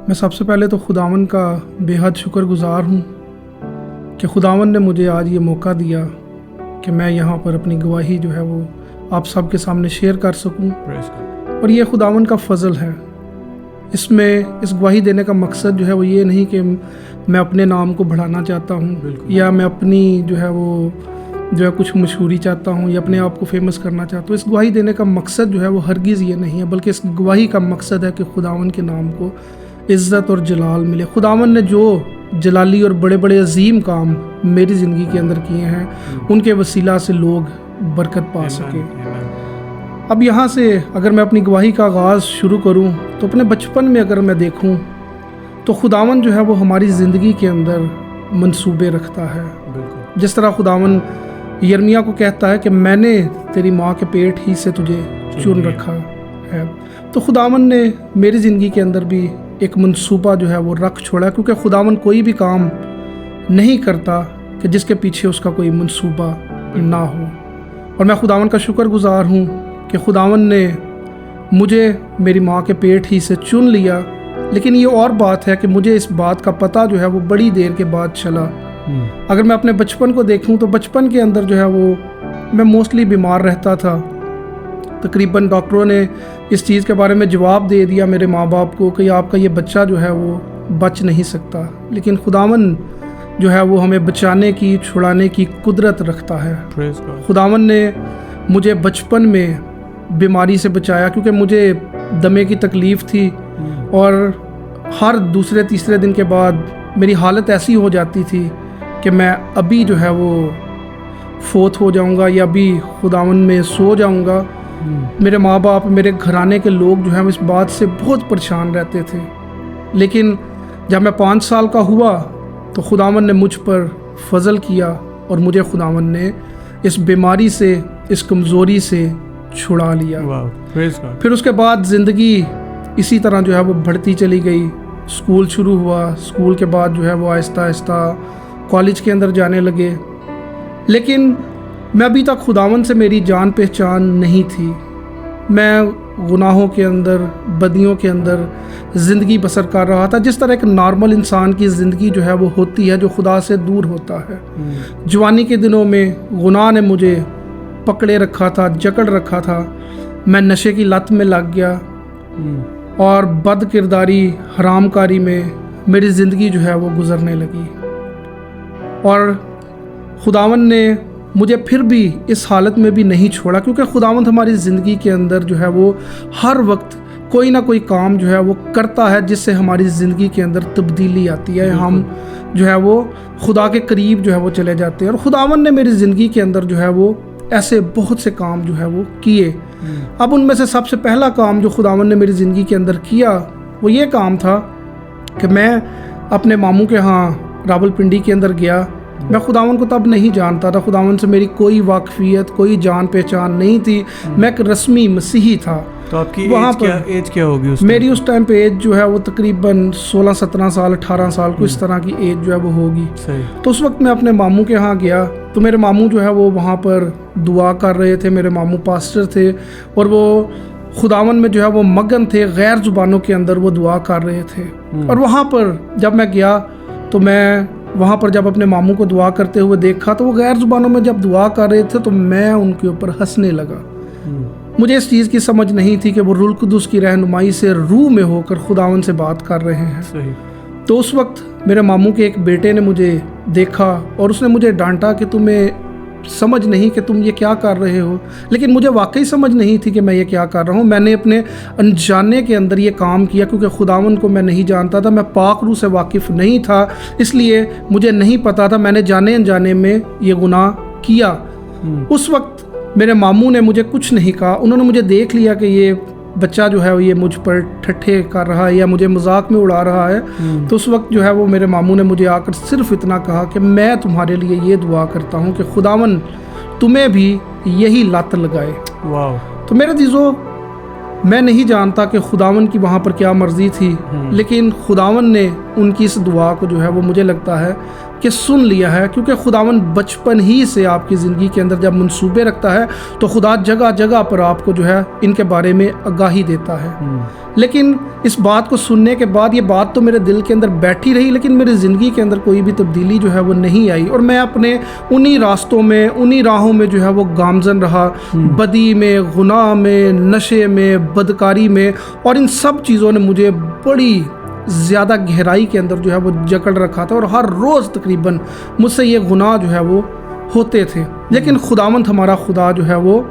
मैं सबसे पहले तो खुदावन का बेहद शुक्रगुज़ार हूँ कि खुदावन ने मुझे आज ये मौका दिया कि मैं यहाँ पर अपनी गवाही जो है वो आप सबके सामने शेयर कर सकूँ। और ये खुदावन का फ़ज़ल है। इसमें इस गवाही देने का मकसद जो है वो ये नहीं कि मैं अपने नाम को बढ़ाना चाहता हूँ या मैं अपनी जो है कुछ मशहूरी चाहता हूँ या अपने आप को फेमस करना चाहता हूँ। इस गवाही देने का मकसद जो है वो हरगिज़ ये नहीं है, बल्कि इस गवाही का मकसद है कि खुदावन के नाम को इज़्ज़त और जलाल मिले। खुदावन ने जो जलाली और बड़े बड़े अजीम काम मेरी ज़िंदगी के अंदर किए हैं, उनके वसीला से लोग बरकत पा सके। अब यहाँ से अगर मैं अपनी गवाही का आगाज़ शुरू करूँ तो अपने बचपन में अगर मैं देखूँ तो खुदावन जो है वो हमारी ज़िंदगी के अंदर मंसूबे रखता है। जिस तरह खुदावन यिर्मयाह को कहता है कि मैंने तेरी माँ के पेट ही से तुझे चुन रखा है, तो खुदावन ने मेरी ज़िंदगी के अंदर भी एक मंसूबा जो है वो रख छोड़ा, क्योंकि खुदावन कोई भी काम नहीं करता कि जिसके पीछे उसका कोई मंसूबा ना हो। और मैं खुदावन का शुक्रगुज़ार हूँ कि खुदावन ने मुझे मेरी माँ के पेट ही से चुन लिया। लेकिन ये और बात है कि मुझे इस बात का पता जो है वो बड़ी देर के बाद चला। अगर मैं अपने बचपन को देखूं तो बचपन के अंदर जो है वो मैं मोस्टली बीमार रहता था। तकरीबन डॉक्टरों ने इस चीज़ के बारे में जवाब दे दिया मेरे माँ बाप को कि आपका ये बच्चा जो है वो बच नहीं सकता। लेकिन खुदावन जो है वो हमें बचाने की, छुड़ाने की कुदरत रखता है। खुदावन ने मुझे बचपन में बीमारी से बचाया, क्योंकि मुझे दमे की तकलीफ़ थी और हर दूसरे तीसरे दिन के बाद मेरी हालत ऐसी हो जाती थी कि मैं अभी जो है वो फोत हो जाऊंगा या अभी खुदावन में सो जाऊंगा। मेरे माँ बाप, मेरे घराने के लोग जो हैं इस बात से बहुत परेशान रहते थे। लेकिन जब मैं 5 साल का हुआ तो खुदावन ने मुझ पर फजल किया और मुझे खुदावन ने इस बीमारी से, इस कमज़ोरी से छुड़ा लिया। फिर उसके बाद ज़िंदगी इसी तरह जो है वो बढ़ती चली गई। स्कूल शुरू हुआ, स्कूल के बाद जो है वो आहिस्ता आहिस्ता कॉलेज के अंदर जाने लगे। लेकिन मैं अभी तक खुदावन से मेरी जान पहचान नहीं थी। मैं गुनाहों के अंदर, बदियों के अंदर ज़िंदगी बसर कर रहा था, जिस तरह एक नॉर्मल इंसान की ज़िंदगी जो है वो होती है, जो खुदा से दूर होता है। जवानी के दिनों में गुनाह ने मुझे पकड़े रखा था, जकड़ रखा था। मैं नशे की लत में लग गया और बद किरदारी, हरामकारी में मेरी ज़िंदगी जो है वो गुजरने लगी। और खुदावन ने मुझे फिर भी इस हालत में भी नहीं छोड़ा, क्योंकि खुदावंद हमारी ज़िंदगी के अंदर जो है वो हर वक्त कोई ना कोई काम जो है वो करता है, जिससे हमारी ज़िंदगी के अंदर तब्दीली आती है। हम जो है वो खुदा के करीब जो है वो चले जाते हैं। और खुदावंद ने मेरी ज़िंदगी के अंदर जो है वो ऐसे बहुत से काम जो है वो किए। अब उनमें से सबसे पहला काम जो खुदावंद ने मेरी ज़िंदगी के अंदर किया वो ये काम था कि मैं अपने मामू के यहाँ रावलपिंडी के अंदर गया। मैं खुदावन को तब नहीं जानता था, खुदावन से मेरी कोई वाकफियत, कोई जान पहचान नहीं थी। मैं एक रस्मी मसीही था। तो आपकी एज क्या होगी उस मेरी उस टाइम पे एज जो है वो तकरीबन 16-17 साल, 18 साल को इस तरह की एज जो है वो होगी। तो उस वक्त मैं अपने मामू के यहाँ गया तो मेरे मामू जो है वो वहाँ पर दुआ कर रहे थे। मेरे मामू पास्टर थे और वो खुदावन में जो है वो मगन थे, गैर ज़ुबानों के अंदर वो दुआ कर रहे थे। और वहाँ पर जब मैं गया तो मैं वहाँ पर जब अपने मामू को दुआ करते हुए देखा तो वो गैर ज़ुबानों में जब दुआ कर रहे थे तो मैं उनके ऊपर हंसने लगा। मुझे इस चीज़ की समझ नहीं थी कि वो रूह कुदूस की रहनुमाई से रूह में होकर खुदावन से बात कर रहे हैं। सही। तो उस वक्त मेरे मामू के एक बेटे ने मुझे देखा और उसने मुझे डांटा कि तुम्हें समझ नहीं कि तुम ये क्या कर रहे हो। लेकिन मुझे वाकई समझ नहीं थी कि मैं ये क्या कर रहा हूँ। मैंने अपने अनजाने के अंदर ये काम किया, क्योंकि खुदावन को मैं नहीं जानता था, मैं पाक रूह से वाकिफ़ नहीं था, इसलिए मुझे नहीं पता था। मैंने जाने अनजाने में ये गुनाह किया। उस वक्त मेरे मामू ने मुझे कुछ नहीं कहा। उन्होंने मुझे देख लिया कि ये बच्चा जो है ये मुझ पर ठट्ठे कर रहा है या मुझे मजाक में उड़ा रहा है। तो उस वक्त जो है वो मेरे मामू ने मुझे आकर सिर्फ इतना कहा कि मैं तुम्हारे लिए ये दुआ करता हूँ कि खुदावन तुम्हें भी यही लत लगाए। वाह। तो मेरे अज़ीज़ों, मैं नहीं जानता कि खुदावन की वहाँ पर क्या मर्ज़ी थी, लेकिन खुदावन ने उनकी इस दुआ को जो है वो मुझे लगता है कि सुन लिया है, क्योंकि खुदावन बचपन ही से आपकी ज़िंदगी के अंदर जब मंसूबे रखता है तो खुदा जगह जगह पर आपको जो है इनके बारे में आगाही देता है। लेकिन इस बात को सुनने के बाद ये बात तो मेरे दिल के अंदर बैठी रही, लेकिन मेरी ज़िंदगी के अंदर कोई भी तब्दीली जो है वो नहीं आई, और मैं अपने उन्हीं रास्तों में, उन्हीं राहों में जो है वो गामजन रहा, बदी में, गुनाह में, नशे में, बदकारी में, और इन सब चीज़ों ने मुझे बड़ी ज़्यादा गहराई के अंदर जो है वो जकड़ रखा था, और हर रोज़ तकरीबन मुझसे ये गुनाह जो है वो होते थे। लेकिन खुदावंद हमारा खुदा जो है वो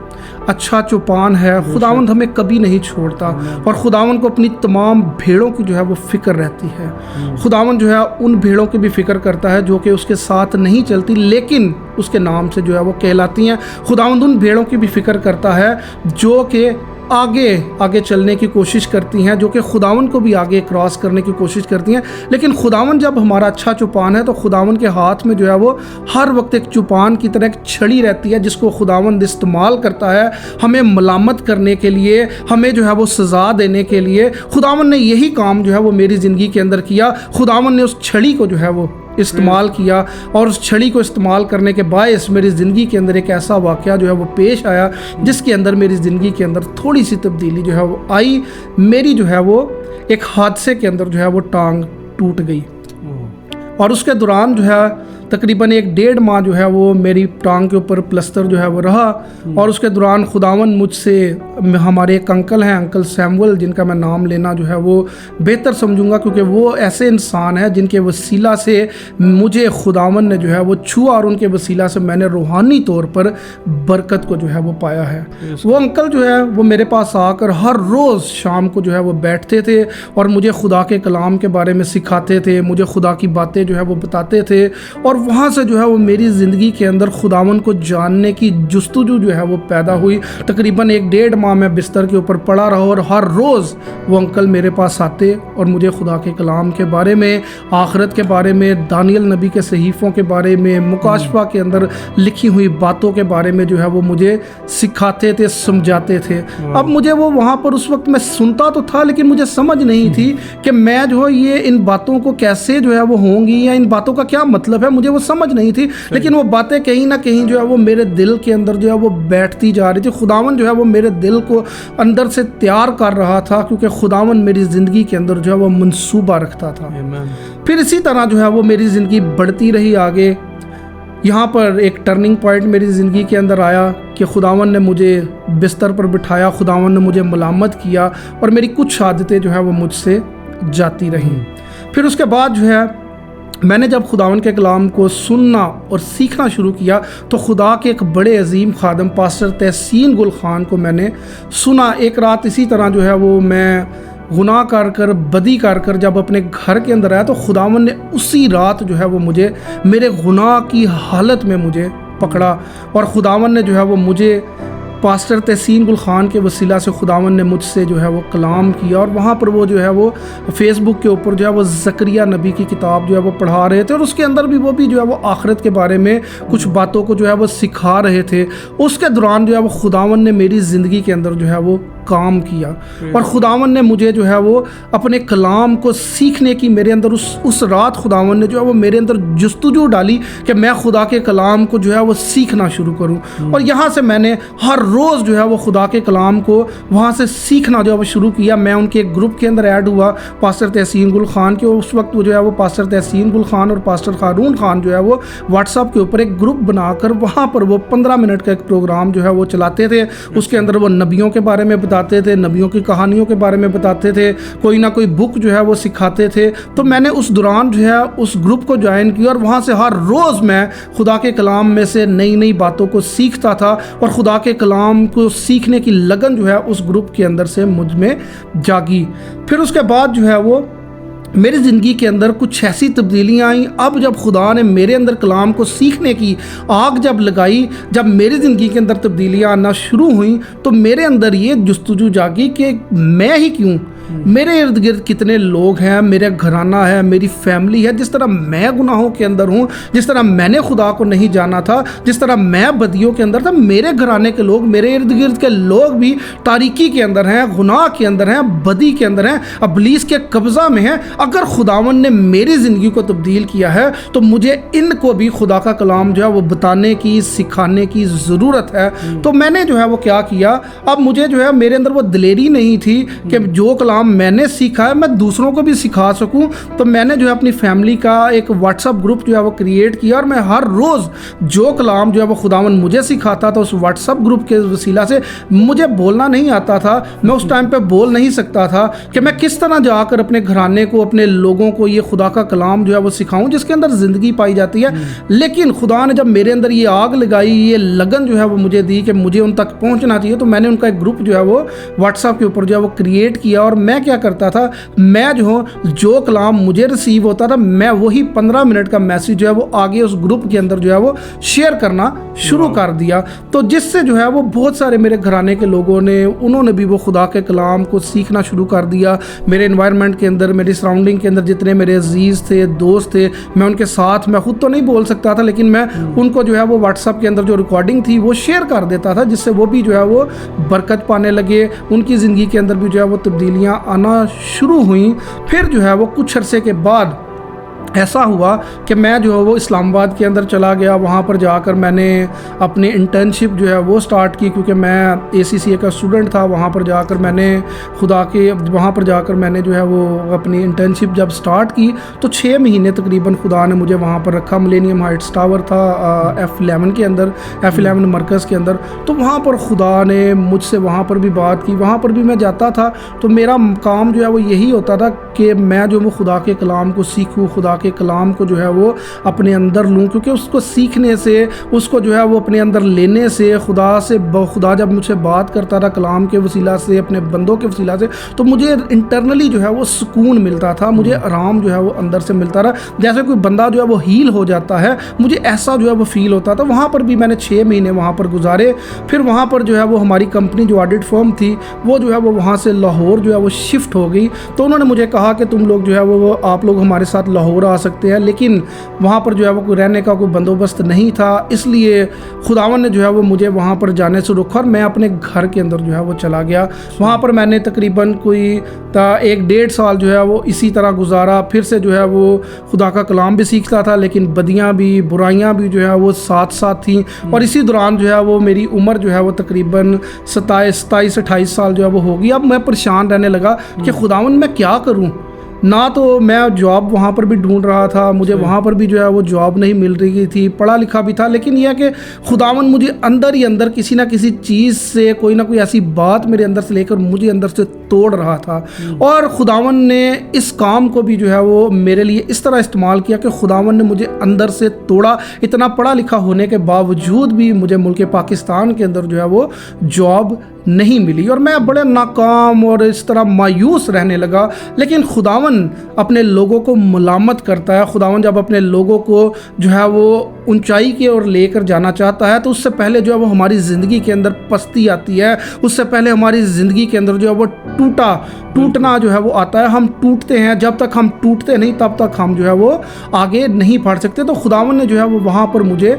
अच्छा चौपान है, खुदावंद हमें कभी नहीं छोड़ता, और खुदावंद को अपनी तमाम भेड़ों की जो है वो फ़िक्र रहती है। खुदावंद जो है उन भेड़ों की भी फ़िक्र करता है जो कि उसके साथ नहीं चलती लेकिन उसके नाम से जो है वो कहलाती हैं। खुदावंद उन भेड़ों की भी फ़िक्र करता है जो कि आगे आगे चलने की कोशिश करती हैं, जो कि खुदावन को भी आगे क्रॉस करने की कोशिश करती हैं। लेकिन खुदावन जब हमारा अच्छा चौपान है तो खुदावन के हाथ में जो है वो हर वक्त एक चौपान की तरह एक छड़ी रहती है, जिसको खुदावन इस्तेमाल करता है हमें मलामत करने के लिए, हमें जो है वो सज़ा देने के लिए। खुदावन ने यही काम जो है वो मेरी ज़िंदगी के अंदर किया। खुदावन ने उस छड़ी को जो है वो इस्तेमाल किया, और उस छड़ी को इस्तेमाल करने के बायस मेरी ज़िंदगी के अंदर एक ऐसा वाक़या जो है वो पेश आया जिसके अंदर मेरी ज़िंदगी के अंदर थोड़ी सी तब्दीली जो है वो आई। मेरी जो है वो एक हादसे के अंदर जो है वो टांग टूट गई, और उसके दौरान जो है तकरीबन 1-1.5 माह जो है वो मेरी टांग के ऊपर प्लस्तर जो है वो रहा। और उसके दौरान खुदावन मुझसे, हमारे एक अंकल हैं, अंकल सैमुअल, जिनका मैं नाम लेना जो है वो बेहतर समझूंगा, क्योंकि वो ऐसे इंसान हैं जिनके वसीला से मुझे खुदावन ने जो है वो छुआ, और उनके वसीला से मैंने रूहानी तौर पर बरकत को जो है वो पाया है। वो अंकल जो है वो मेरे पास आकर हर रोज़ शाम को जो है वो बैठते थे और मुझे खुदा के कलाम के बारे में सिखाते थे, मुझे खुदा की बातें जो है वो बताते थे, और वहाँ से जो है वो मेरी ज़िंदगी के अंदर खुदावन को जानने की जुस्तजू जो है वो पैदा हुई। तकरीबन 1-1.5 माह मैं बिस्तर के ऊपर पड़ा रहा, और हर रोज़ वो अंकल मेरे पास आते और मुझे खुदा के कलाम के बारे में, आखिरत के बारे में, दानियल नबी के सहीफ़ों के बारे में, मुकाशफा के अंदर लिखी हुई बातों के बारे में जो है वो मुझे सिखाते थे, समझाते थे। अब मुझे वो वहाँ पर उस वक्त मैं सुनता तो था, लेकिन मुझे समझ नहीं थी कि मैं जो है ये इन बातों को कैसे जो है वो होंगी, या इन बातों का क्या मतलब है, मुझे वो समझ नहीं थी। लेकिन वो बातें कहीं ना कहीं जो है वो मेरे दिल के अंदर जो है वो बैठती जा रही थी। खुदावन जो है वो मेरे दिल को अंदर से तैयार कर रहा था, क्योंकि खुदावन मेरी ज़िंदगी के अंदर जो है वो मंसूबा रखता था। फिर इसी तरह जो है वो मेरी ज़िंदगी बढ़ती रही आगे। यहाँ पर एक टर्निंग पॉइंट मेरी ज़िंदगी के अंदर आया कि खुदावन ने मुझे बिस्तर पर बिठाया, खुदावन ने मुझे मलामत किया, और मेरी कुछ आदतें जो है वो मुझसे जाती रहीं। फिर उसके बाद जो है मैंने जब खुदावन के कलाम को सुनना और सीखना शुरू किया तो खुदा के एक बड़े अजीम खादम पास्टर तहसीन गुल खान को मैंने सुना। एक रात इसी तरह जो है वो मैं गुनाह कर बदी कर जब अपने घर के अंदर आया तो खुदावन ने उसी रात जो है वो मुझे मेरे गुनाह की हालत में मुझे पकड़ा, और खुदावन ने जो है वो मुझे पास्टर तहसीन गुल खान के वसीला से खुदावन ने मुझसे जो है वो कलाम किया, और वहाँ पर वो जो है वो फेसबुक के ऊपर जो है वो ज़करिया नबी की किताब जो है वो पढ़ा रहे थे, और उसके अंदर भी वो भी जो है वो आखिरत के बारे में कुछ बातों को जो है वो सिखा रहे थे। उसके दौरान जो है वो खुदावन ने मेरी ज़िंदगी के अंदर जो है वो काम किया, और खुदावन ने मुझे जो है वो अपने कलाम को सीखने की मेरे अंदर उस रात खुदावन ने जो है वो मेरे अंदर जुस्तजू डाली कि मैं खुदा के कलाम को जो है वो सीखना शुरू करूं। और यहाँ से मैंने हर रोज़ जो है वो खुदा के कलाम को वहाँ से सीखना जो है वो शुरू किया। मैं उनके एक ग्रुप के अंदर ऐड हुआ पास्टर तहसीन गुल खान के। उस वक्त वो जो है वो पास्टर तहसीन गुल खान और पास्टर हारून खान जो है वो व्हाट्सएप के ऊपर एक ग्रुप बनाकर वहाँ पर वो 15 मिनट का एक प्रोग्राम जो है वो चलाते थे। उसके अंदर वो नबियों के बारे में बताते थे, नबियों की कहानियों के बारे में बताते थे, कोई ना कोई बुक जो है वो सिखाते थे। तो मैंने उस दौरान जो है उस ग्रुप को ज्वाइन किया, और वहाँ से हर रोज़ मैं खुदा के कलाम में से नई नई बातों को सीखता था, और खुदा के कलाम को सीखने की लगन जो है उस ग्रुप के अंदर से मुझ में जागी। फिर उसके बाद जो है वो मेरी ज़िंदगी के अंदर कुछ ऐसी तब्दीलियाँ आई। अब जब खुदा ने मेरे अंदर कलाम को सीखने की आग जब लगाई, जब मेरी ज़िंदगी के अंदर तब्दीलियाँ आना शुरू हुई, तो मेरे अंदर ये जुस्तजू जागी कि मैं ही क्यों मेरे इर्द गिर्द कितने लोग हैं, मेरा घराना है, मेरी फैमिली है, जिस तरह मैं गुनाहों के अंदर हूँ, जिस तरह मैंने खुदा को नहीं जाना था, जिस तरह मैं बदियों के अंदर था, मेरे घराने के लोग, मेरे इर्द गिर्द के लोग भी तारीकी के अंदर हैं, गुनाह के अंदर हैं, बदी के अंदर हैं, इब्लीस के कब्ज़ा में हैं। अगर खुदावन ने मेरी ज़िंदगी को तब्दील किया है तो मुझे इनको भी खुदा का कलाम जो है वो बताने की, सिखाने की ज़रूरत है। तो मैंने जो है वो क्या किया, अब मुझे जो है मेरे अंदर वो दिलेरी नहीं थी कि जो कलाम मैंने सीखा है मैं दूसरों को भी सिखा सकूं। तो मैंने जो है अपनी फैमिली का एक व्हाट्सअप ग्रुप जो है वो क्रिएट किया और मैं हर रोज़ जो कलाम जो है वो खुदावन मुझे सिखाता था उस व्हाट्सअप ग्रुप के वसीला से, मुझे बोलना नहीं आता था, मैं उस टाइम पे बोल नहीं सकता था कि मैं किस तरह जाकर अपने घराने को, अपने लोगों को ये खुदा का कलाम जो है वो सिखाऊं जिसके अंदर ज़िंदगी पाई जाती है। लेकिन खुदा ने जब मेरे अंदर ये आग लगाई, ये लगन जो है वो मुझे दी कि मुझे उन तक पहुंचना चाहिए, तो मैंने उनका एक ग्रुप जो है वो व्हाट्सएप के ऊपर जो है वो क्रिएट किया। और मैं क्या करता था, मैं जो कलाम मुझे रिसीव होता था मैं वही 15 मिनट का मैसेज जो है वो आगे उस ग्रुप के अंदर जो है वो शेयर करना शुरू कर दिया। तो जिससे जो है वो बहुत सारे मेरे घराने के लोगों ने, उन्होंने भी वो खुदा के कलाम को सीखना शुरू कर दिया। मेरे एनवायरनमेंट के अंदर, मेरी सराउंडिंग के अंदर जितने मेरे अजीज़ थे, दोस्त थे, मैं उनके साथ, मैं खुद तो नहीं बोल सकता था लेकिन मैं उनको जो है वो व्हाट्सएप के अंदर जो रिकॉर्डिंग थी वो शेयर कर देता था, जिससे वो भी जो है वो बरकत पाने लगे, उनकी ज़िंदगी के अंदर भी जो है वो तब्दीलियाँ आना शुरू हुई। फिर जो है वो कुछ अरसे के बाद ऐसा हुआ कि मैं जो है वो इस्लामाबाद के अंदर चला गया। वहाँ पर जाकर मैंने अपनी इंटर्नशिप जो है वो स्टार्ट की, क्योंकि मैं ACCA का स्टूडेंट था। वहाँ पर जाकर मैंने वहाँ पर जाकर मैंने जो है वो अपनी इंटर्नशिप जब स्टार्ट की तो 6 महीने तकरीबन खुदा ने मुझे वहाँ पर रखा। मिलेनियम हाइट्स टावर था F11 के अंदर, F11 मरकज़ के अंदर। तो वहाँ पर खुदा ने मुझसे वहाँ पर भी बात की, वहाँ पर भी मैं जाता था तो मेरा काम जो है वो यही होता था कि मैं जो वो खुदा के कलाम को सीखूँ, खुदा के कलाम को जो है वो अपने अंदर लूँ, क्योंकि उसको सीखने से, उसको जो है वो अपने अंदर लेने से, खुदा जब मुझसे बात करता था कलाम के वसीला से, अपने बंदों के वसीला से, तो मुझे इंटरनली जो है वो सुकून मिलता था, मुझे आराम जो है वो अंदर से मिलता रहा। जैसे कोई बंदा जो है वो हील हो जाता है, मुझे ऐसा जो है वो फील होता था। वहाँ पर भी मैंने 6 महीने वहाँ पर गुजारे। फिर वहाँ पर जो है वो हमारी कंपनी जो ऑडिट फर्म थी वो जो है वो वहाँ से लाहौर जो है वो शिफ्ट हो गई। तो उन्होंने मुझे कहा कि तुम लोग जो है वो आप लोग हमारे साथ लाहौर आ सकते हैं, लेकिन वहाँ पर जो है वो कोई रहने का कोई बंदोबस्त नहीं था। इसलिए खुदावन ने जो है वो मुझे वहाँ पर जाने से रोका और मैं अपने घर के अंदर जो है वो चला गया। वहाँ पर मैंने तकरीबन कोई 1-1.5 साल जो है वो इसी तरह गुजारा। फिर से जो है वो खुदा का कलाम भी सीखता था, लेकिन बदियाँ भी, बुराइयाँ भी जो है वो साथ साथ थी। और इसी दौरान जो है वो मेरी उम्र जो है वो तकरीबन 27-28 साल जो है वो होगी। अब मैं परेशान रहने लगा कि खुदावन मैं क्या करूँ। ना तो मैं जॉब वहाँ पर भी ढूंढ रहा था, मुझे वहाँ पर भी जो है वो जॉब नहीं मिल रही थी, पढ़ा लिखा भी था, लेकिन यह कि खुदावन मुझे अंदर ही अंदर किसी ना किसी चीज़ से, कोई ना कोई ऐसी बात मेरे अंदर से लेकर मुझे अंदर से तोड़ रहा था। और खुदावन ने इस काम को भी जो है वो मेरे लिए इस तरह इस्तेमाल किया कि खुदावन ने मुझे अंदर से तोड़ा। इतना पढ़ा लिखा होने के बावजूद भी मुझे मुल्क पाकिस्तान के अंदर जो है वो जॉब नहीं मिली और मैं बड़े नाकाम और इस तरह मायूस रहने लगा। लेकिन खुदावन अपने लोगों को मुलामत करता है। खुदावन जब अपने लोगों को जो है वो ऊंचाई की ओर लेकर जाना चाहता है तो उससे पहले जो है वो हमारी ज़िंदगी के अंदर पस्ती आती है, उससे पहले हमारी ज़िंदगी के अंदर जो है वो टूटना जो है वो आता है। हम टूटते हैं, जब तक हम टूटते नहीं तब तक हम जो है वो आगे नहीं बढ़ सकते। तो खुदावन ने जो है वो वहाँ पर मुझे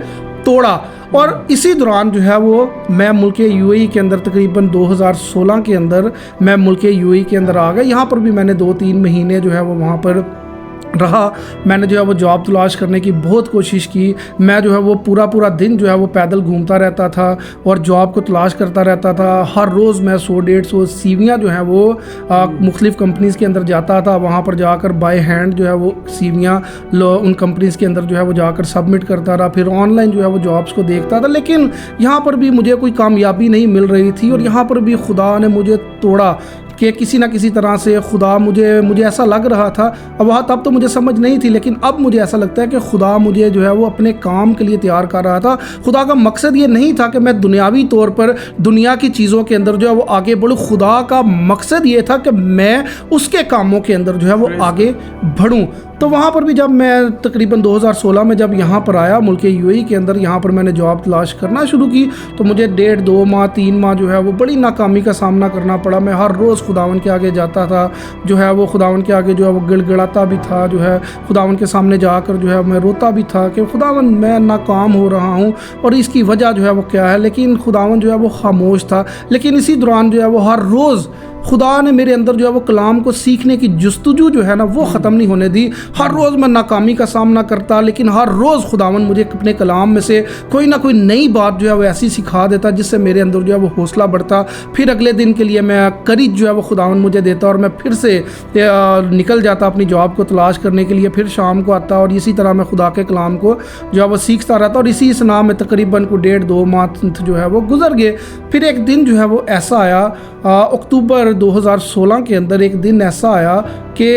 तोड़ा। और इसी दौरान जो है वो मैं मुल्क UAE के अंदर तकरीबन 2016 के अंदर मैं मुल्क UAE के अंदर आ गया। यहाँ पर भी मैंने 2-3 महीने जो है वो वहाँ पर रहा। मैंने जो है वो जॉब तलाश करने की बहुत कोशिश की। मैं जो है वो पूरा दिन जो है वो पैदल घूमता रहता था और जॉब को तलाश करता रहता था। हर रोज़ मैं 100-150 सीवियाँ जो हैं वो मुख्तलिफ़ कंपनीज़ के अंदर जाता था। वहाँ पर जाकर बाय हैंड जो है वो सीवियाँ उन कंपनीज़ के अंदर जो है वो जाकर सबमिट करता रहा। फिर ऑनलाइन जो है वो जॉब्स को देखता था, लेकिन यहाँ पर भी मुझे कोई कामयाबी नहीं मिल रही थी। और यहाँ पर भी खुदा ने मुझे तोड़ा कि किसी ना किसी तरह से खुदा मुझे ऐसा लग रहा था। अब वहाँ तब तो मुझे समझ नहीं थी, लेकिन अब मुझे ऐसा लगता है कि खुदा मुझे जो है वो अपने काम के लिए तैयार कर रहा था। खुदा का मकसद ये नहीं था कि मैं दुनियावी तौर पर दुनिया की चीज़ों के अंदर जो है वो आगे बढ़ूँ। खुदा का मकसद ये था कि मैं उसके कामों के अंदर जो है वो आगे बढ़ूँ। तो वहाँ पर भी जब मैं तकरीबन 2016 में जब यहाँ पर आया मुल्क यूएई के अंदर, यहाँ पर मैंने जॉब तलाश करना शुरू की, तो मुझे 1.5, 2 माह, 3 माह जो है वो बड़ी नाकामी का सामना करना पड़ा। मैं हर रोज़ खुदावन के आगे जाता था, जो है वो खुदावन के आगे जो है वो गिड़गिड़ाता भी था, जो है खुदावन के सामने जाकर जो है मैं रोता भी था कि खुदावन मैं नाकाम हो रहा हूँ और इसकी वजह जो है वो क्या है। लेकिन खुदावन जो है वो खामोश था। लेकिन इसी दौरान जो है वो हर रोज़ खुदा ने मेरे अंदर जो है वो कलाम को सीखने की जुस्तजू जो है ना वो ख़त्म नहीं होने दी। हर रोज़ मैं नाकामी का सामना करता, लेकिन हर रोज़ खुदावन मुझे अपने कलाम में से कोई ना कोई नई बात जो है वो ऐसी सिखा देता जिससे मेरे अंदर जो है वो हौसला बढ़ता। फिर अगले दिन के लिए मैं करीज जो है वो खुदावन मुझे देता और मैं फिर से निकल जाता अपनी जॉब को तलाश करने के लिए। फिर शाम को आता और इसी तरह मैं खुदा के कलाम को जो है वो सीखता रहता और इसी स्नाह में तकरीबन को 1.5, 2 माह जो है वो गुजर गए। फिर एक दिन जो है वो ऐसा आया, अक्टूबर 2016 के अंदर एक दिन ऐसा आया कि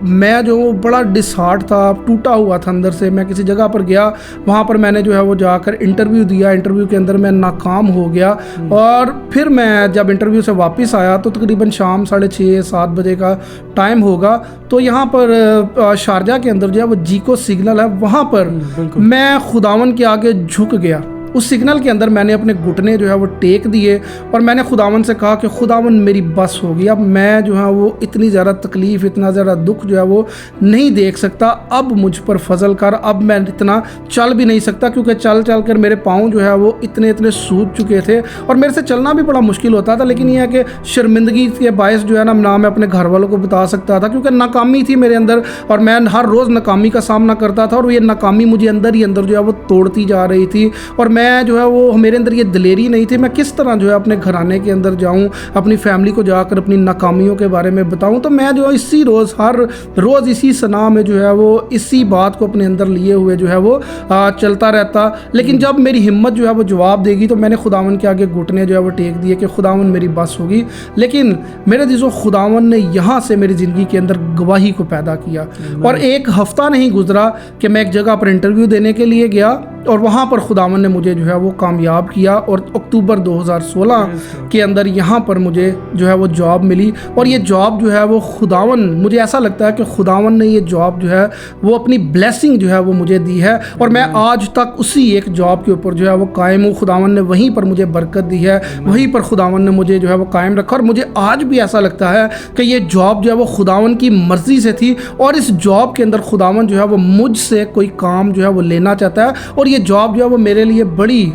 मैं जो बड़ा डिसहार्ट था, टूटा हुआ था अंदर से। मैं किसी जगह पर गया, वहाँ पर मैंने जो है वो जाकर इंटरव्यू दिया। इंटरव्यू के अंदर मैं नाकाम हो गया और फिर मैं जब इंटरव्यू से वापस आया तो तकरीबन शाम 6:30, 7 बजे का टाइम होगा। तो यहाँ पर शारजा के अंदर जो है वो जीको सिग्नल है, वहाँ पर मैं खुदावन के आगे झुक गया। उस सिग्नल के अंदर मैंने अपने घुटने जो है वो टेक दिए और मैंने खुदावन से कहा कि खुदावन मेरी बस होगी, अब मैं जो है वो इतनी ज़्यादा तकलीफ़, इतना ज़्यादा दुख जो है वो नहीं देख सकता, अब मुझ पर फजल कर। अब मैं इतना चल भी नहीं सकता क्योंकि चल चल कर मेरे पाँव जो है वो इतने सूज चुके थे और मेरे से चलना भी बड़ा मुश्किल होता था। लेकिन यह है कि शर्मिंदगी के बायस जो है ना मैं अपने घर वालों को बता सकता था क्योंकि नाकामी थी मेरे अंदर और मैं हर रोज़ नाकामी का सामना करता था और ये नाकामी मुझे अंदर ही अंदर जो है वो तोड़ती जा रही थी। और मैं जो है वो मेरे अंदर ये दिलेरी नहीं थी, मैं किस तरह जो है अपने घराने के अंदर जाऊं, अपनी फैमिली को जाकर अपनी नाकामियों के बारे में बताऊं। तो मैं जो इसी रोज़ हर रोज़ इसी सना में जो है वो इसी बात को अपने अंदर लिए हुए जो है वो चलता रहता। लेकिन जब मेरी हिम्मत जो है वो जवाब देगी तो मैंने खुदावन के आगे घुटने जो है वो टेक दिए कि खुदावन मेरी बस होगी। लेकिन मेरे दिलों खुदावन ने यहाँ से मेरी ज़िंदगी के अंदर गवाही को पैदा किया और एक हफ़्ता नहीं गुजरा कि मैं एक जगह पर इंटरव्यू देने के लिए गया और वहाँ पर खुदावन ने मुझे जो है वो कामयाब किया और अक्टूबर 2016 के अंदर यहाँ पर मुझे जो है वो जॉब मिली। और ये जॉब जो है वो खुदावन, मुझे ऐसा लगता है कि खुदावन ने ये जॉब जो है वो अपनी ब्लेसिंग जो है वो मुझे दी है और मैं आज तक उसी एक जॉब के ऊपर जो है वो कायम हूँ। खुदावन ने वहीं पर मुझे बरकत दी है, वहीं पर खुदावन ने मुझे जो है वो कायम रखा और मुझे आज भी ऐसा लगता है कि ये जॉब जो है वो खुदावन की मर्ज़ी से थी और इस जॉब के अंदर खुदावन जो है वो मुझसे कोई काम जो है वो लेना चाहता है और ये जॉब जो है वो मेरे लिए बड़ी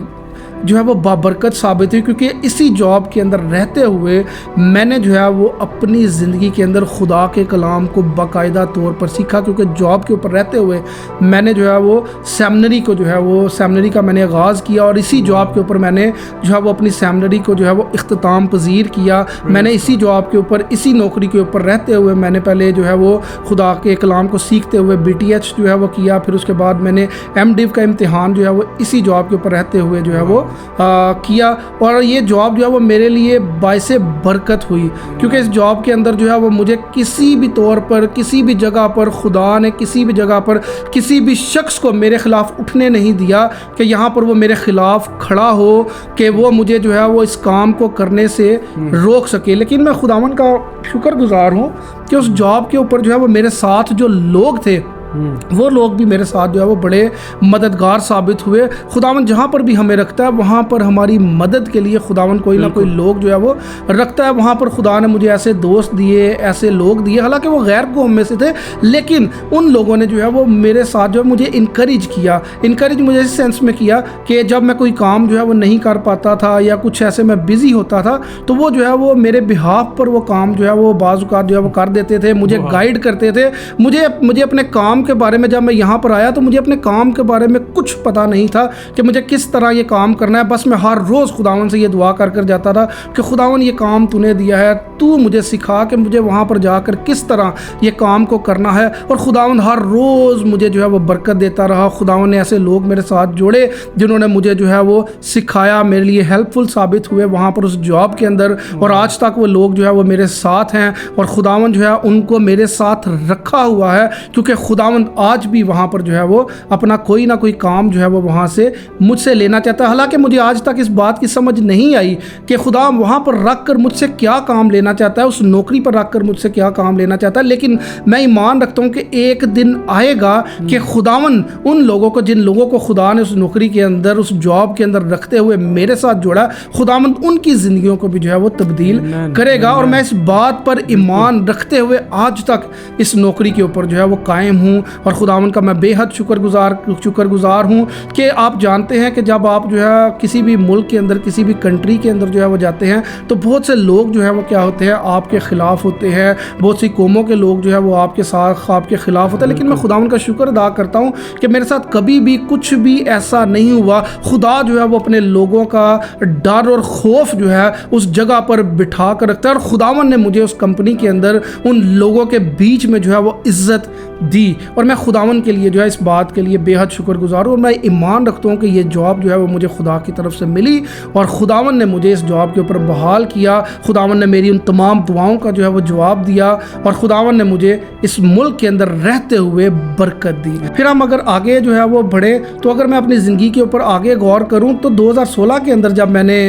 जो है वो बाबरकत साबित हुई क्योंकि इसी जॉब के अंदर रहते हुए मैंने जो है वो अपनी ज़िंदगी के अंदर खुदा के कलाम को बाकायदा तौर पर सीखा। क्योंकि जॉब के ऊपर रहते हुए मैंने जो है वो सेमिनरी को जो है वो सेमिनरी का मैंने आगाज़ किया और इसी जॉब के ऊपर मैंने जो है वो अपनी सेमिनरी को जो है वो इख्तिताम पजीर किया। मैंने इसी जॉब के ऊपर, इसी नौकरी के ऊपर रहते हुए मैंने पहले जो है वो खुदा के कलाम को सीखते हुए BTH जो है वो किया। फिर उसके बाद मैंने MDiv का इम्तिहान जो है वो इसी जॉब के ऊपर रहते हुए जो है वो किया और ये जॉब जो है वो मेरे लिए बायसे बरकत हुई क्योंकि इस जॉब के अंदर जो है वो मुझे किसी भी तौर पर, किसी भी जगह पर खुदा ने किसी भी जगह पर किसी भी शख्स को मेरे ख़िलाफ़ उठने नहीं दिया कि यहाँ पर वो मेरे ख़िलाफ़ खड़ा हो कि वो मुझे जो है वो इस काम को करने से रोक सके। लेकिन मैं खुदावन का शुक्रगुज़ार हूँ कि उस जॉब के ऊपर जो है वो मेरे साथ जो लोग थे वो लोग भी मेरे साथ जो है वो बड़े मददगार साबित हुए। खुदावन जहाँ पर भी हमें रखता है वहाँ पर हमारी मदद के लिए खुदावन कोई ना कोई लोग जो है वो रखता है। वहाँ पर खुदा ने मुझे ऐसे दोस्त दिए, ऐसे लोग दिए, हालांकि वो गैर कौम में से थे, लेकिन उन लोगों ने जो है वो मेरे साथ जो है मुझे इनकरेज किया। इनकरेज मुझे इस सेंस में किया कि जब मैं कोई काम जो है वो नहीं कर पाता था या कुछ ऐसे मैं बिज़ी होता था तो वो जो है वो मेरे बिहाफ पर वो काम जो है वो बाज़-औक़ात जो है वो कर देते थे, मुझे गाइड करते थे। मुझे अपने काम के बारे में, जब मैं यहाँ पर आया तो मुझे अपने काम के बारे में कुछ पता नहीं था कि मुझे किस तरह ये काम करना है। बस मैं हर रोज़ खुदावन से ये दुआ कर जाता था कि खुदावन ये काम तूने दिया है, तू मुझे सिखा कि मुझे वहाँ पर जाकर किस तरह ये काम को करना है। और खुदावन हर रोज़ मुझे जो है वो बरकत देता रहा। खुदावन ने ऐसे लोग मेरे साथ जोड़े जिन्होंने मुझे जो है वो सिखाया, मेरे लिए हेल्पफुल साबित हुए वहाँ पर उस जॉब के अंदर। और आज तक वो लोग जो है वो मेरे साथ हैं और खुदावन जो है उनको मेरे साथ रखा हुआ है क्योंकि खुदावन खुदावंद आज भी वहाँ पर जो है वो अपना कोई ना कोई काम जो है वो वहाँ से मुझसे लेना चाहता है। हालांकि मुझे आज तक इस बात की समझ नहीं आई कि खुदा वहाँ पर रख कर मुझसे क्या काम लेना चाहता है, उस नौकरी पर रख कर मुझसे क्या काम लेना चाहता है। लेकिन मैं ईमान रखता हूँ कि एक दिन आएगा कि खुदावन उन लोगों को, जिन लोगों को खुदा ने उस नौकरी के अंदर, उस जॉब के अंदर रखते हुए मेरे साथ जोड़ा, खुदावन उनकी ज़िंदगियों को भी जो है वो तब्दील करेगा। और मैं इस बात पर ईमान रखते हुए आज तक इस नौकरी के ऊपर जो है वो कायम हूँ और खुदावन का मैं बेहद शुक्रगुजार हूँ कि आप जानते हैं कि जब आप जो है किसी भी मुल्क के अंदर, किसी भी कंट्री के अंदर जो है वो जाते हैं तो बहुत से लोग जो है वो क्या होते हैं, आपके ख़िलाफ़ होते हैं। बहुत सी कौमों के लोग जो है वो आपके साथ, आपके ख़िलाफ़ होते हैं। लेकिन मैं खुदावन का शुक्र अदा करता हूँ कि मेरे साथ कभी भी कुछ भी ऐसा नहीं हुआ। खुदा जो है वो अपने लोगों का डर और खौफ जो है उस जगह पर बिठा कर रखता है और खुदावन ने मुझे उस कंपनी के अंदर उन लोगों के बीच में जो है वो इज़्ज़त दी और मैं खुदावन के लिए जो है इस बात के लिए बेहद शुक्रगुजार हूँ। और मैं ईमान रखता हूँ कि ये जॉब जो है वो मुझे खुदा की तरफ से मिली और खुदावन ने मुझे इस जॉब के ऊपर बहाल किया। खुदावन ने मेरी उन तमाम दुआओं का जो है वो जवाब दिया और खुदावन ने मुझे इस मुल्क के अंदर रहते हुए बरकत दी। फिर हम अगर आगे जो है वो बढ़े तो अगर मैं अपनी ज़िंदगी के ऊपर आगे गौर करूँ तो 2016 के अंदर जब मैंने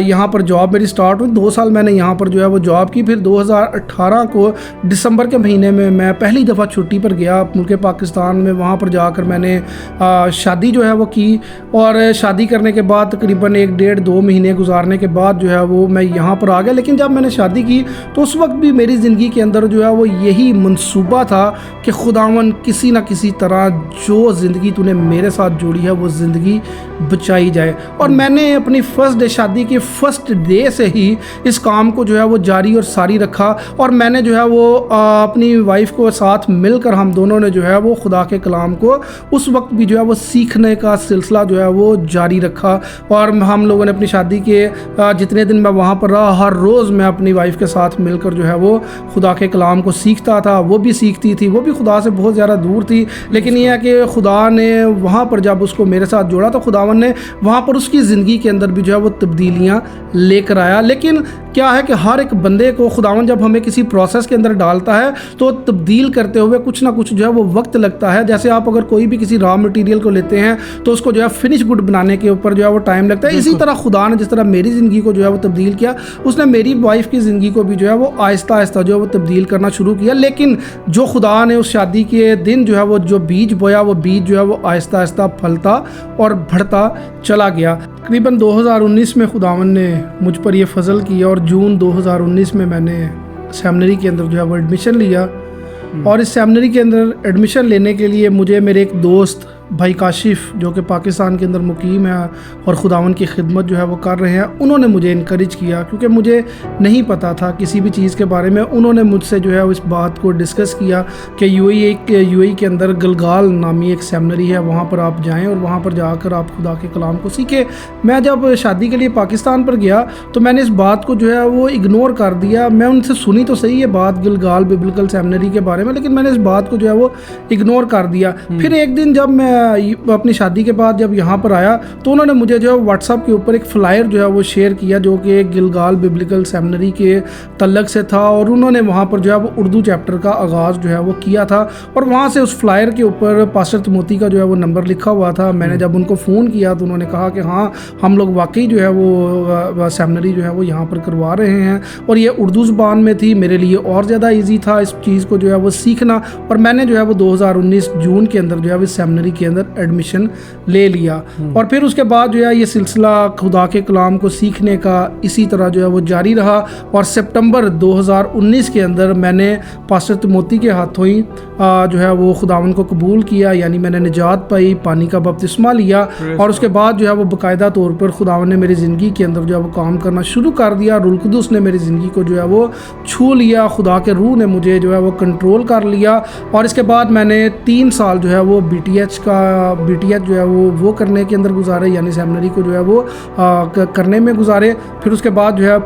यहाँ पर जॉब मेरी स्टार्ट हुई, 2 साल मैंने यहाँ पर जो है वो जॉब की। फिर 2018 को दिसंबर के महीने में मैं पहली दफ़ा छुट्टी पर गया मुल्क पाकिस्तान में। वहाँ पर जाकर मैंने शादी जो है वो की और शादी करने के बाद तकरीबन 1-1.5-2 महीने गुजारने के बाद जो है वो मैं यहाँ पर आ गया। लेकिन जब मैंने शादी की तो उस वक्त भी मेरी ज़िंदगी के अंदर जो है वो यही मंसूबा था कि खुदावन किसी ना किसी तरह जो ज़िंदगी तूने मेरे साथ जोड़ी है वो ज़िंदगी बचाई जाए। और मैंने अपनी फ़र्स्ट डे, शादी के फ़र्स्ट डे से ही इस काम को जो है वो जारी और सारी रखा और मैंने जो है वो अपनी वाइफ को साथ मिलकर हम दोनों ने जो है वो खुदा के कलाम को उस वक्त भी जो है वो सीखने का सिलसिला जो है वो जारी रखा। और हम लोगों ने अपनी शादी के जितने दिन मैं वहाँ पर रहा, हर रोज़ मैं अपनी वाइफ के साथ मिलकर जो है वो खुदा के कलाम को सीखता था। वो भी सीखती थी, वो भी खुदा से बहुत ज़्यादा दूर थी। लेकिन यह है कि खुदा ने वहाँ पर जब उसको मेरे साथ जोड़ा तो खुदावन ने वहाँ पर उसकी ज़िंदगी के अंदर भी जो है वो तब्दीलियाँ लेकर आया। लेकिन क्या है कि हर एक बंदे को खुदावन जब हमें किसी प्रोसेस के अंदर डालता है तो तब्दील करते हुए कुछ ना कुछ जो है वो वक्त लगता है। जैसे आप अगर कोई भी किसी रॉ मटेरियल को लेते हैं तो उसको जो है फिनिश गुड बनाने के ऊपर जो है वो टाइम लगता है। इसी तरह खुदा ने जिस तरह मेरी ज़िंदगी को जो है वो तब्दील किया, उसने मेरी वाइफ की ज़िंदगी को भी जो है वो आहिस्ता आहिस्ता जो है वो तब्दील करना शुरू किया। लेकिन जो खुदा ने उस शादी के दिन जो है वो जो बीज बोया, वो बीज जो है वो आहिस्ता आहिस्ता फलता और बढ़ता चला गया। तकरीबन 2019 में खुदावन ने मुझ पर यह फजल किया और जून 2019 में मैंने सेमिनरी के अंदर जो है वो एडमिशन लिया। और इस सेमिनरी के अंदर एडमिशन लेने के लिए मुझे मेरे एक दोस्त भाई काशिफ जो कि पाकिस्तान के अंदर मुकीम है और खुदावन की खिदमत जो है वो कर रहे हैं, उन्होंने मुझे इनकरेज किया क्योंकि मुझे नहीं पता था किसी भी चीज़ के बारे में। उन्होंने मुझसे जो है इस बात को डिस्कस किया कि यूएई के अंदर गलगाल नामी एक सेमिनरी है, वहाँ पर आप जाएं और वहाँ पर जाकर आप खुदा के कलाम को सीखें। मैं जब शादी के लिए पाकिस्तान पर गया तो मैंने इस बात को जो है वो इग्नोर कर दिया। मैं उनसे सुनी तो सही है बात गलगाल बिब्लिकल सेमिनरी के बारे में, लेकिन मैंने इस बात को जो है वो इग्नोर कर दिया। फिर एक दिन जब मैं अपनी शादी के बाद जब यहाँ पर आया तो उन्होंने मुझे जो है व्हाट्सएप के ऊपर एक फ्लायर जो है वो शेयर किया जो कि गिलगाल बिब्लिकल सेमिनरी के तल्लक से था और उन्होंने वहाँ पर जो है वो उर्दू चैप्टर का आगाज़ जो है वो किया था। और वहाँ से उस फ्लायर के ऊपर पास्टर तिमोती का जो है वो नंबर लिखा हुआ था। मैंने जब उनको फ़ोन किया तो उन्होंने कहा कि हाँ, हम लोग वाकई जो है वो सेमिनरी जो है वो यहाँ पर करवा रहे हैं। और ये उर्दू ज़ुबान में थी, मेरे लिए और ज़्यादा ईजी था इस चीज़ को जो है वो सीखना। और मैंने जो है वो 2019 जून के अंदर जो है इस सेमिनरी के अंदर एडमिशन ले लिया। और फिर उसके बाद जो है ये सिलसिला खुदा के कलाम को सीखने का इसी तरह जो है वो जारी रहा। और सितंबर 2019 के अंदर मैंने पास्टर तिमोती के हाथों ही जो है वो खुदावन को कबूल किया, यानी मैंने निजात पाई, पानी का बपतिस्मा लिया। और उसके बाद जो है वो बाकायदा तौर पर खुदावन ने मेरी ज़िंदगी के अंदर जो है वो काम करना शुरू कर दिया। रूह कुदुस ने मेरी ज़िंदगी को जो है वो छू लिया, खुदा के रूह ने मुझे जो है वो कंट्रोल कर लिया। और इसके बाद मैंने 3 साल जो है वो BTH जो है वो करने के अंदर गुजारे, यानी सेमिनरी को जो है वो करने में गुजारे। फिर उसके बाद जो है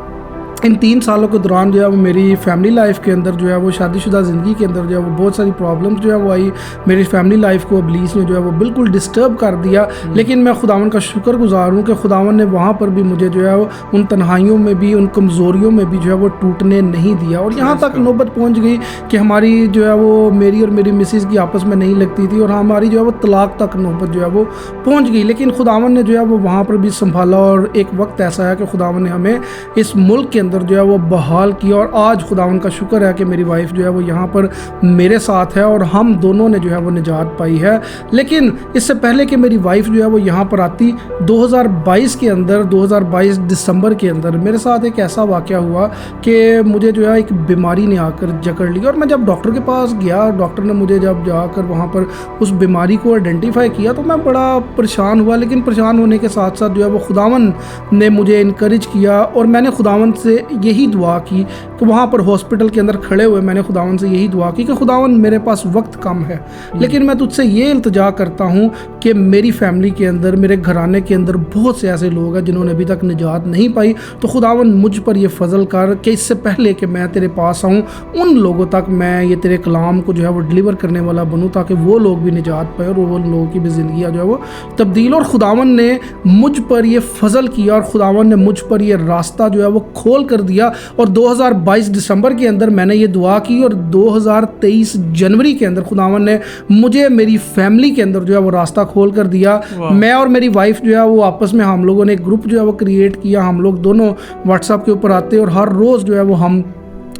इन 3 सालों के दौरान जो है वो मेरी फैमिली लाइफ के अंदर जो है वो शादीशुदा ज़िंदगी के अंदर जो है वो बहुत सारी प्रॉब्लम्स जो है वो आई। मेरी फैमिली लाइफ को इब्लीस ने जो है वो बिल्कुल डिस्टर्ब कर दिया। लेकिन मैं खुदावन का शुक्रगुज़ार हूँ कि खुदावन ने वहाँ पर भी मुझे जो है वो उन तन्हाइयों में भी, उन कमज़ोरियों में भी जो है वो टूटने नहीं दिया। और यहाँ तक नौबत पहुँच गई कि हमारी जो है वो मेरी और मेरी मिसिज़ की आपस में नहीं लगती थी और हमारी जो है वो तलाक तक नौबत जो है वो पहुँच गई। लेकिन खुदावन ने जो है वो वहाँ पर भी संभाला और एक वक्त ऐसा है कि खुदावन ने हमें इस मुल्क के अंदर जो है वो बहाल किया। और आज खुदावन का शुक्र है कि मेरी वाइफ जो है वो यहाँ पर मेरे साथ है और हम दोनों ने जो है वो निजात पाई है। लेकिन इससे पहले कि मेरी वाइफ जो है वो यहाँ पर आती, 2022 के अंदर, 2022 दिसंबर के अंदर मेरे साथ एक ऐसा वाक़या हुआ कि मुझे जो है एक बीमारी ने आकर जकड़ ली। और मैं जब डॉक्टर के पास गया, डॉक्टर ने मुझे जब जाकर वहाँ पर उस बीमारी को आइडेंटिफाई किया तो मैं बड़ा परेशान हुआ। लेकिन परेशान होने के साथ साथ जो है वो खुदावन ने मुझे इनकरेज किया और मैंने खुदावन से यही दुआ की कि वहाँ पर हॉस्पिटल के अंदर खड़े हुए मैंने खुदावन से यही दुआ की कि खुदावन मेरे पास वक्त कम है, लेकिन मैं तुझसे ये इल्तिजा करता हूँ कि मेरी फैमिली के अंदर, मेरे घराने के अंदर बहुत से ऐसे लोग हैं जिन्होंने अभी तक निजात नहीं पाई। तो खुदावन मुझ पर ये फजल कर कि इससे पहले कि मैं तेरे पास आऊँ उन लोगों तक मैं ये तेरे कलाम को जो है वो डिलीवर करने वाला बनूँ ताकि वो लोग भी निजात पाए और वो लोगों की भी ज़िंदगी जो है वो तब्दील। और खुदावन ने मुझ पर ये फजल किया और खुदावन ने मुझ पर ये रास्ता जो है वो खोल कर दिया। और 2022 दिसंबर के अंदर मैंने ये दुआ की और 2023 जनवरी के अंदर खुदावन ने मुझे मेरी फैमिली के अंदर जो है वो रास्ता खोल कर दिया। मैं और मेरी वाइफ जो है वो आपस में हम लोगों ने एक ग्रुप जो है वो क्रिएट किया। हम लोग दोनों व्हाट्सएप के ऊपर आते और हर रोज़ जो है वो हम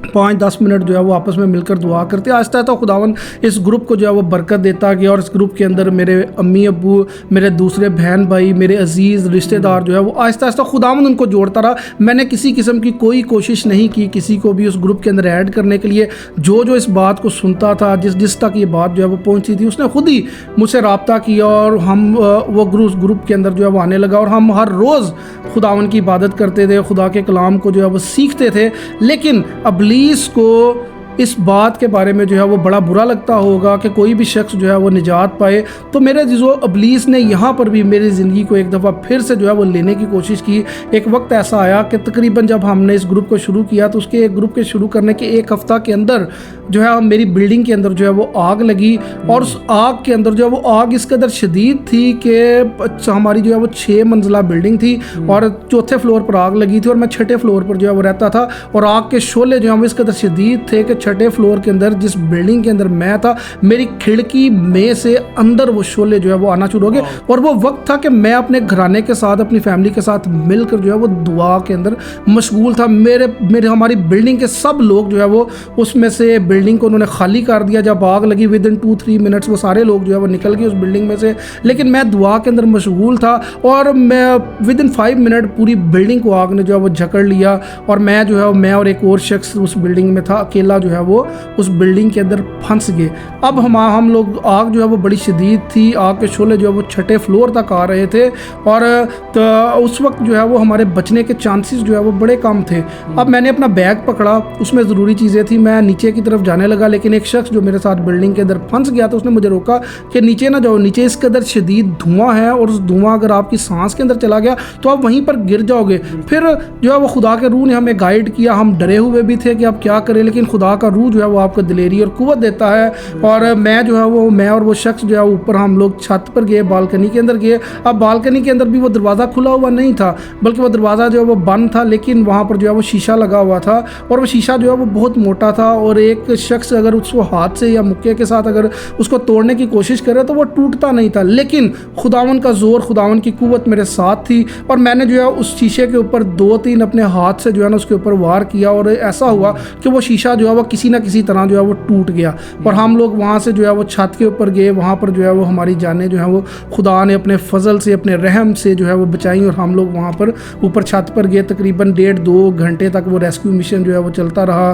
5-10 मिनट जो है वो आपस में मिलकर दुआ करते। आहिस्ता आहिस्ता खुदावन इस ग्रुप को जो है वो बरकत देता गया और इस ग्रुप के अंदर मेरे अम्मी अब्बू, मेरे दूसरे बहन भाई, मेरे अजीज़ रिश्तेदार जो है वो आहिस्ता आहिस्ता खुदावन उनको जोड़ता रहा। मैंने किसी किस्म की कोई कोशिश नहीं की किसी को भी उस ग्रुप के अंदर ऐड करने के लिए। जो इस बात को सुनता था, जिस तक ये बात जो है वो पहुँची थी, उसने खुद ही मुझसे रब्ता किया और हम वो ग्रुप के अंदर जो है वो आने लगा और हम हर रोज़ खुदावन की इबादत करते थे, खुदा के कलाम को जो है वो सीखते थे। लेकिन इब्लीस को इस बात के बारे में जो है वो बड़ा बुरा लगता होगा कि कोई भी शख्स जो है वो निजात पाए। तो मेरे अज़ीज़ों, इब्लीस ने यहाँ पर भी मेरी ज़िंदगी को एक दफ़ा फिर से जो है वो लेने की कोशिश की। एक वक्त ऐसा आया कि तकरीबन जब हमने इस ग्रुप को शुरू किया तो उसके ग्रुप के शुरू करने के एक हफ़्ता के अंदर जो है मेरी बिल्डिंग के अंदर जो है वो आग लगी। और उस आग के अंदर जो है वो आग इस कदर शदीद थी कि हमारी जो है वो 6 मंजिला बिल्डिंग थी और 4थे फ्लोर पर आग लगी थी और मैं 6ठे फ्लोर पर जो है वो रहता था। और आग के शोले जो है वो इस कदर शदीद थे कि 6ठे फ्लोर के अंदर जिस बिल्डिंग के अंदर मैं था, मेरी खिड़की में से अंदर वो शोले जो है वो आना शुरू हो गए। और वो वक्त था कि मैं अपने घराने के साथ, अपनी फैमिली के साथ मिलकर जो है वो दुआ के अंदर मशगूल था। मेरे हमारी बिल्डिंग के सब लोग जो है वो उसमें से बिल्डिंग को उन्होंने खाली कर दिया। जब आग लगी विदिन 2-3 मिनट्स वो सारे लोग जो है वो निकल गए उस बिल्डिंग में से। लेकिन मैं दुआ के अंदर मशगूल था और मैं विदिन 5 मिनट पूरी बिल्डिंग को आग ने जो है वो जकड़ लिया। और मैं जो है मैं और एक और शख्स उस बिल्डिंग में था, अकेला जो है वो उस बिल्डिंग के अंदर फंस गए। अब हम लोग, आग जो है वो बड़ी शदीद थी, आग के शोले जो है वो 6ठे फ्लोर तक आ रहे थे और तो उस वक्त जो है वो हमारे बचने के चांसेस जो है वो बड़े कम थे। अब मैंने अपना बैग पकड़ा, उसमें ज़रूरी चीज़ें थी, मैं नीचे की तरफ जाने लगा। लेकिन एक शख्स जो मेरे साथ बिल्डिंग के अंदर फंस गया था उसने मुझे रोका कि नीचे ना जाओ, नीचे इस कदर शदीद धुआं है और उस धुआं अगर आपकी सांस के अंदर चला गया तो आप वहीं पर गिर जाओगे। फिर जो है वो खुदा के रूह ने हमें गाइड किया। हम डरे हुए भी थे कि अब क्या करें, लेकिन खुदा का रूह जो है वो आपको दिलेरी और कुव्वत देता है। और मैं और वो शख्स जो है ऊपर हम लोग छत पर गए, बालकनी के अंदर गए। अब बालकनी के अंदर भी वो दरवाज़ा खुला हुआ नहीं था, बल्कि वो दरवाज़ा जो है वो बंद था, लेकिन वहाँ पर जो है वो शीशा लगा हुआ था और वो शीशा जो है वो बहुत मोटा था और एक शख्स अगर उसको हाथ से या मुक्के के साथ अगर उसको तोड़ने की कोशिश करे तो वो टूटता नहीं था। लेकिन खुदावन का जोर, खुदावन की कुव्वत मेरे साथ थी और मैंने जो है उस शीशे के ऊपर 2-3 अपने हाथ से जो है ना उसके ऊपर वार किया और ऐसा हुआ कि वो शीशा जो है वो किसी ना किसी तरह जो है वो टूट गया। और हम लोग वहाँ से जो है वो छत के ऊपर गए। वहाँ पर जो है वो हमारी जानें जो है वो खुदा ने अपने फजल से, अपने रहम से जो है वो बचाई और हम लोग वहाँ पर ऊपर छत पर गए। तकरीबन 1.5-2 घंटे तक वो रेस्क्यू मिशन जो है वो चलता रहा।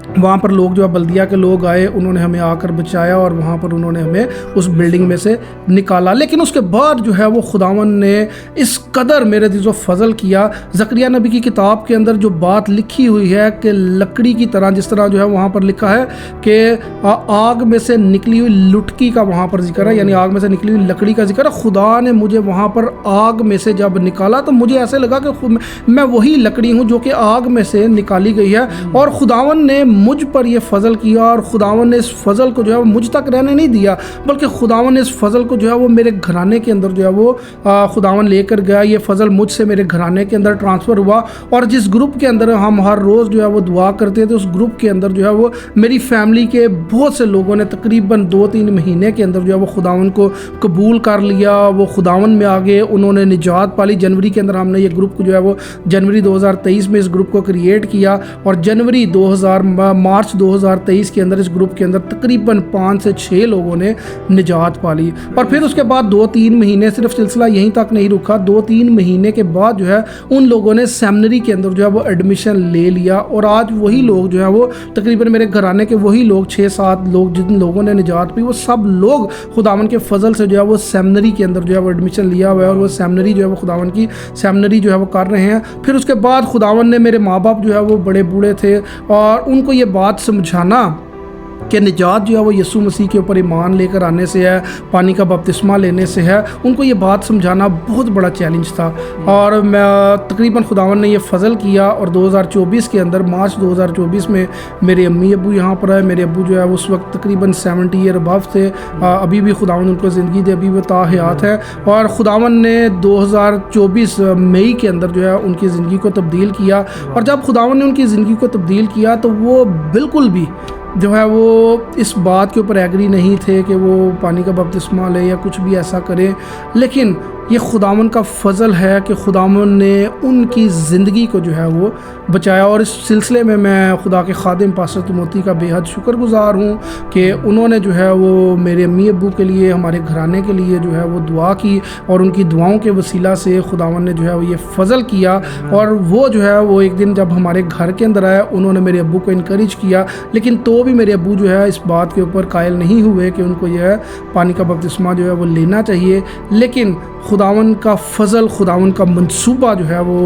वहाँ पर लोग जो है बल्दिया के लोग आए, उन्होंने हमें आकर बचाया और वहाँ पर उन्होंने हमें उस बिल्डिंग में से निकाला। लेकिन उसके बाद जो है वो खुदावन ने इस कदर मेरे दिलो फजल किया। ज़करिया नबी की किताब के अंदर जो बात लिखी हुई है कि लकड़ी की तरह, जिस तरह जो है वहाँ पर लिखा है कि आग में से निकली हुई लुटकी का वहाँ पर जिक्र है, यानी आग में से निकली हुई लकड़ी का जिक्र है। खुदा ने मुझे वहाँ पर आग में से जब निकाला तो मुझे ऐसे लगा कि मैं वही लकड़ी हूँ जो कि आग में से निकाली गई है। और खुदावन ने मुझ पर ये फ़ज़ल किया और खुदावन ने इस फ़ज़ल को जो है वो मुझ तक रहने नहीं दिया, बल्कि खुदावन ने इस फ़ज़ल को जो है वो मेरे घराने के अंदर जो है वो खुदावन लेकर गया। ये फ़ज़ल मुझसे मेरे घराने के अंदर ट्रांसफ़र हुआ और जिस ग्रुप के अंदर हम हर रोज़ जो है वो दुआ करते थे, उस ग्रुप के अंदर जो है वो मेरी फ़ैमिली के बहुत से लोगों ने तकरीबन 2-3 महीने के अंदर जो है वो खुदावन को कबूल कर लिया। वो खुदावन में आ गए, उन्होंने निजात पाली। जनवरी के अंदर हमने ये ग्रुप को जो है वो जनवरी 2023 में इस ग्रुप को क्रिएट किया और जनवरी मार्च 2023 के अंदर इस ग्रुप के अंदर तकरीबन 5 से 6 लोगों ने निजात पाली। और फिर उसके बाद 2-3 महीने, सिर्फ सिलसिला यहीं तक नहीं रुका, 2-3 महीने के बाद जो है उन लोगों ने सेमिनरी के अंदर जो है वो एडमिशन ले लिया। और आज वही लोग जो है वो तकरीबन मेरे घराने के वही लोग 6-7 लोग जिन लोगों ने निजात पाई, वो सब लोग खुदावन के फजल से जो है वो सेमिनरी के अंदर जो है वो एडमिशन लिया हुआ है और वो सेमिनरी जो है वो खुदावन की सेमिनरी जो है वो कर रहे हैं। फिर उसके बाद खुदावन ने, मेरे माँ बाप जो है वो बड़े बूढ़े थे और उनको ये बात समझाना कि निजात जो है वो यीशु मसीह के ऊपर ईमान लेकर आने से है, पानी का बपतिस्मा लेने से है, उनको ये बात समझाना बहुत बड़ा चैलेंज था। और मैं तकरीबन खुदावन ने ये फ़ज़ल किया और 2024 के अंदर, मार्च 2024 में मेरे अम्मी अब्बू यहाँ पर आए। मेरे अब्बू जो है उस वक्त तकरीबन 70 ईयर अबव थे। अभी भी खुदावन उनको ज़िंदगी दे, अभी वो ताहयात है। और खुदावन ने 2024 मई के अंदर जो है उनकी ज़िंदगी को तब्दील किया। और जब खुदावन ने उनकी ज़िंदगी को तब्दील किया तो वो बिल्कुल भी जो है वो इस बात के ऊपर एग्री नहीं थे कि वो पानी का बपतिस्मा ले या कुछ भी ऐसा करे। लेकिन ये खुदावन का फ़ज़ल है कि खुदावन ने उनकी ज़िंदगी को जो है वो बचाया। और इस सिलसिले में मैं खुदा के खादिम पास्टर तिमोती का बेहद शुक्रगुज़ार हूँ कि उन्होंने जो है वो मेरे अम्मी अब्बू के लिए, हमारे घराने के लिए जो है वो दुआ की और उनकी दुआओं के वसीला से खुदावन ने जो है वो ये फ़ज़ल किया। और वो जो है वो एक दिन जब हमारे घर के अंदर आया, उन्होंने मेरे अब्बू को इनकरेज किया, लेकिन तो भी मेरे अब्बू जो है इस बात के ऊपर कायल नहीं हुए कि उनको यह है पानी का बपतिस्मा जो है वो लेना चाहिए। लेकिन खुदावन का फ़ज़ल, खुदावन का मंसूबा जो है वो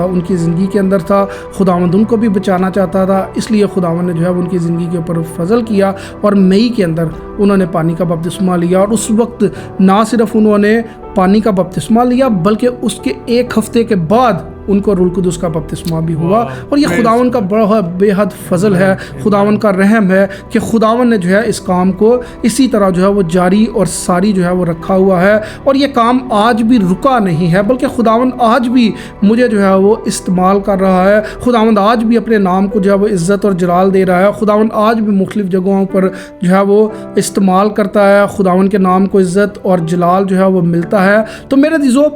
उनकी ज़िंदगी के अंदर था। खुदावंद उनको भी बचाना चाहता था, इसलिए खुदावन ने जो है उनकी ज़िंदगी के ऊपर फ़ज़ल किया और मई के अंदर उन्होंने पानी का बपतिस्मा लिया। और उस वक्त ना सिर्फ उन्होंने पानी का बपतिस्मा लिया बल्कि उसके 1 हफ़्ते के बाद उनको रूल कुदुस का बपतिस्मा भी हुआ। और ये खुदावन का बड़ा बेहद फ़ज़ल है, खुदावन का रहम है कि खुदावन ने जो है इस काम को इसी तरह जो है वो जारी और सारी जो है वो रखा हुआ है। और ये काम आज भी रुका नहीं है, बल्कि खुदावन आज भी मुझे जो है वो इस्तेमाल कर रहा है। खुदावन आज भी अपने नाम को जो है वो इज़्ज़त और जलाल दे रहा है। खुदावन आज भी मुख्तलिफ़ जगहों पर जो है वो इस्तेमाल करता है। खुदावन के नाम को इज़्ज़त और जलाल जो है वो मिलता है। तो मेरे दिज़ो,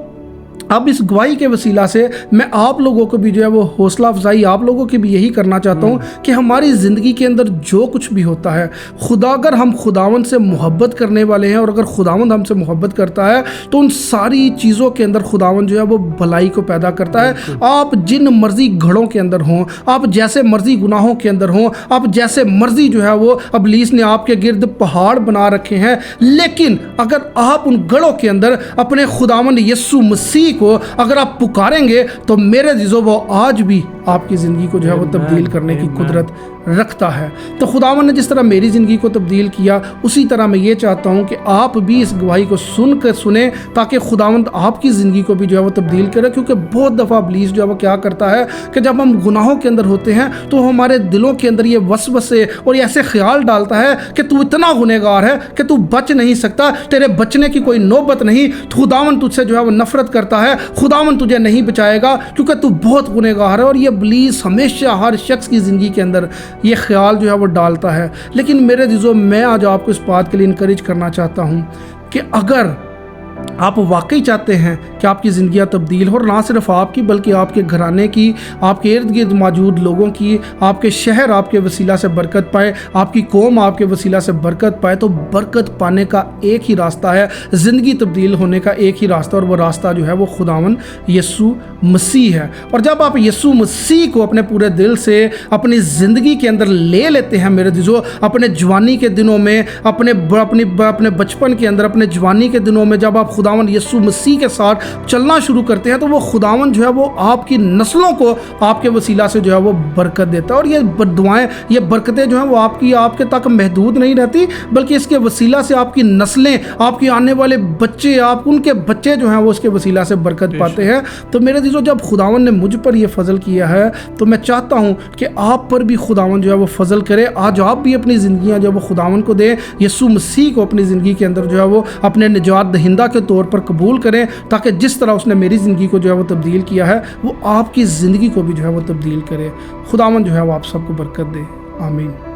अब इस गवाही के वसीला से मैं आप लोगों को भी जो है वो हौसला अफजाई आप लोगों की भी यही करना चाहता हूँ कि हमारी ज़िंदगी के अंदर जो कुछ भी होता है, खुदा अगर हम खुदावंद से मोहब्बत करने वाले हैं और अगर खुदावंद हमसे मोहब्बत करता है तो उन सारी चीज़ों के अंदर खुदावंद जो है वो भलाई को पैदा करता है। आप जिन मर्जी घड़ों के अंदर हों, आप जैसे मर्जी गुनाहों के अंदर हों, आप जैसे मर्जी जो है वो इब्लीस ने आपके गिर्द पहाड़ बना रखे हैं, लेकिन अगर आप उन गढ़ों के अंदर अपने खुदावंद यीशु मसीह को अगर आप पुकारेंगे तो मेरे जीजो वो आज भी आपकी ज़िंदगी को जो है वो तब्दील करने की कुदरत रखता है। तो खुदावन ने जिस तरह मेरी ज़िंदगी को तब्दील किया, उसी तरह मैं ये चाहता हूँ कि आप भी इस गवाही को सुने ताकि खुदावंद आपकी ज़िंदगी को भी जो है वो तब्दील करे। क्योंकि बहुत दफ़ा इब्लीस जो है वो क्या करता है कि जब हम गुनाहों के अंदर होते हैं तो हमारे दिलों के अंदर ये वसवसे और ऐसे ख्याल डालता है कि तू इतना गुनहगार है कि तू बच नहीं सकता, तेरे बचने की कोई नौबत नहीं, खुदावंद तुझसे जो है वो नफ़रत करता है, खुदावंद तुझे नहीं बचाएगा क्योंकि तू बहुत गुनहगार है। और ये इब्लीस हमेशा हर शख्स की ज़िंदगी के अंदर ये ख्याल जो है वो डालता है। लेकिन मेरे दिजों, मैं आज आपको इस बात के लिए इनकरेज करना चाहता हूँ कि अगर आप वाकई चाहते हैं कि आपकी ज़िंदगियाँ तब्दील हो, और ना सिर्फ आपकी बल्कि आपके घराने की, आपके इर्द गिर्द मौजूद लोगों की, आपके शहर आपके वसीला से बरकत पाए, आपकी कौम आपके वसीला से बरकत पाए, तो बरकत पाने का एक ही रास्ता है, ज़िंदगी तब्दील होने का एक ही रास्ता, और वो रास्ता जो है वो खुदावन यीशु मसीह है। और जब आप यीशु मसीह को अपने पूरे दिल से अपनी ज़िंदगी के अंदर ले लेते हैं मेरे जो अपने जवानी के दिनों में, अपने बचपन के अंदर, अपने जवानी के दिनों में जब आप खुदावन यीशु मसीह के साथ चलना शुरू करते हैं, तो वो खुदावन जो है वो आपकी नस्लों को आपके वसीला से जो है वो बरकत देता है। और ये दुआएं, ये बरकतें जो हैं वो आपके तक महदूद नहीं रहती, बल्कि इसके वसीला से आपकी नस्लें, आपके आने वाले बच्चे, आप उनके बच्चे जो हैं वो उसके वसीला से बरकत पाते हैं। तो मेरे दिलों, जब खुदावन ने मुझ पर ये फजल किया है, तो मैं चाहता हूँ कि आप पर भी खुदावन जो है वो फजल करे। आज आप भी अपनी ज़िंदगियाँ जो है वो खुदावन को दें, यीशु मसीह को अपनी ज़िंदगी के अंदर जो है वो अपने निजात दहिंदा के तौर पर कबूल करें, ताकि जिस तरह उसने मेरी ज़िंदगी को जो है वो तब्दील किया है, वो आपकी ज़िंदगी को भी जो है वो तब्दील करे। खुदावन जो है वो आप सबको बरकत दे। आमीन।